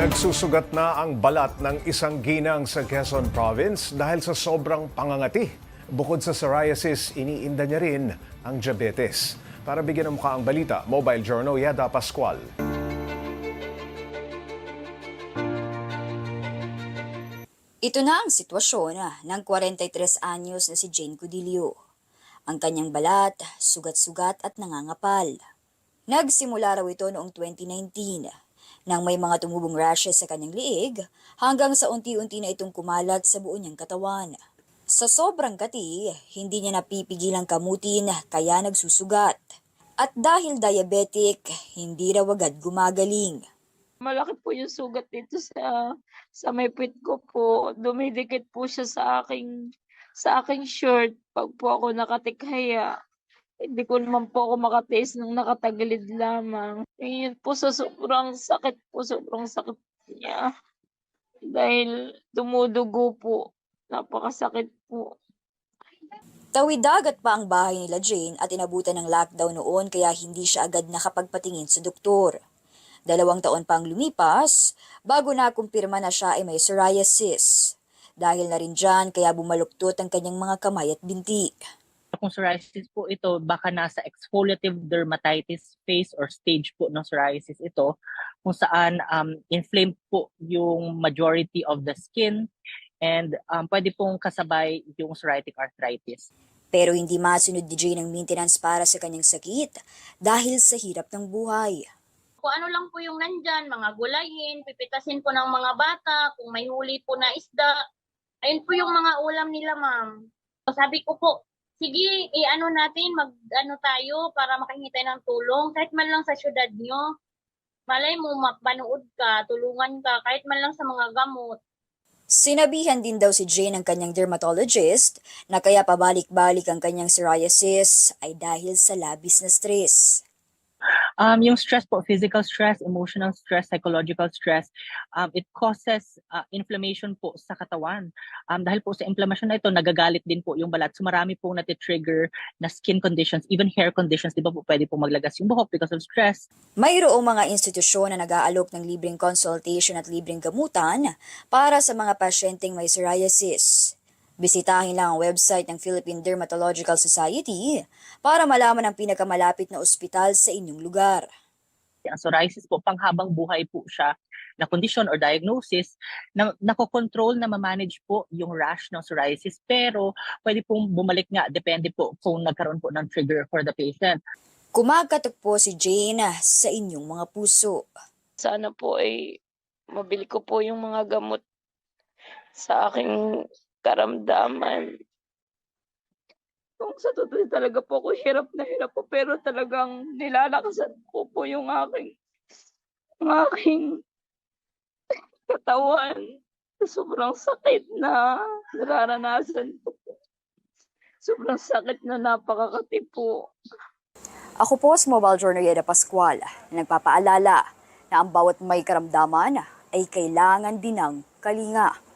Nagsusugat na ang balat ng isang ginang sa Quezon Province dahil sa sobrang pangangati. Bukod sa psoriasis, iniinda niya rin ang diabetes. Para bigyan ng mukha ang balita, Mobile Journal Yeda Pascual. Ito na ang sitwasyon ng 43 anyos na si Jane Cudillo. Ang kanyang balat, sugat-sugat at nangangapal. Nagsimula raw ito noong 2019 nang may mga tumubong rashes sa kanyang liig hanggang sa unti-unti na itong kumalat sa buo niyang katawan. Sa sobrang kati, hindi niya napipigilang kamutin kaya nagsusugat. At dahil diabetic, hindi raw agad gumagaling. Malaki po yung sugat dito sa may puwit ko po. Dumidikit po siya sa aking shirt 'pag po ako nakatikhaya. Hindi ko naman po ako makatiis ng nakatagilid lamang. Yun po sa sobrang sakit niya. Dahil dumudugo po, napakasakit po. Tawid-dagat pa ang bahay nila Jane at inabutan ng lockdown noon kaya hindi siya agad nakapagpatingin sa doktor. 2 taon pang lumipas bago nakumpirma na siya ay may psoriasis. Dahil na rin dyan kaya bumaluktot ang kanyang mga kamay at binti. Kung psoriasis po ito, baka nasa exfoliative dermatitis phase or stage po ng psoriasis ito, kung saan inflamed po yung majority of the skin and pwede pong kasabay yung psoriatic arthritis. Pero hindi masunod ni Jane ang maintenance para sa kanyang sakit dahil sa hirap ng buhay. Kung ano lang po yung nandyan, mga gulayin, pipitasin po ng mga bata, kung may huli po na isda, ayun po yung mga ulam nila, ma'am. So, sabi ko po, sige, mag-ano tayo para makahingi tayo ng tulong, kahit man lang sa syudad nyo. Malay mo, mapanood ka, tulungan ka, kahit man lang sa mga gamot. Sinabihan din daw si Jane ng kanyang dermatologist na kaya pabalik-balik ang kanyang psoriasis ay dahil sa labis na stress. Yung stress po, physical stress, emotional stress, psychological stress, it causes inflammation po sa katawan. Dahil po sa inflammation na ito, nagagalit din po yung balat. So marami pong natitrigger na skin conditions, even hair conditions. Di ba po pwede po maglagas yung buhok because of stress? Mayroong mga institusyon na nag-aalok ng libreng consultation at libreng gamutan para sa mga pasyenteng may psoriasis. Bisitahin lang ang website ng Philippine Dermatological Society para malaman ang pinakamalapit na ospital sa inyong lugar. Ang psoriasis po, panghabang buhay po siya na condition or diagnosis na nakokontrol na ma-manage po yung rash ng psoriasis pero pwede pong bumalik nga, depende po kung nagkaroon po ng trigger for the patient. Kumakatok po si Jane sa inyong mga puso. Sana po ay mabili ko po yung mga gamot sa aking karamdaman. Kung sa totoo talaga po ako hirap na hirap po, pero talagang nilalakasan ko po yung aking katawan. Sobrang sakit na nararanasan ko po. Sobrang sakit na napakakati po. Ako po si Mobile Journal Yeda Pascual na nagpapaalala na ang bawat may karamdaman ay kailangan din ng kalinga.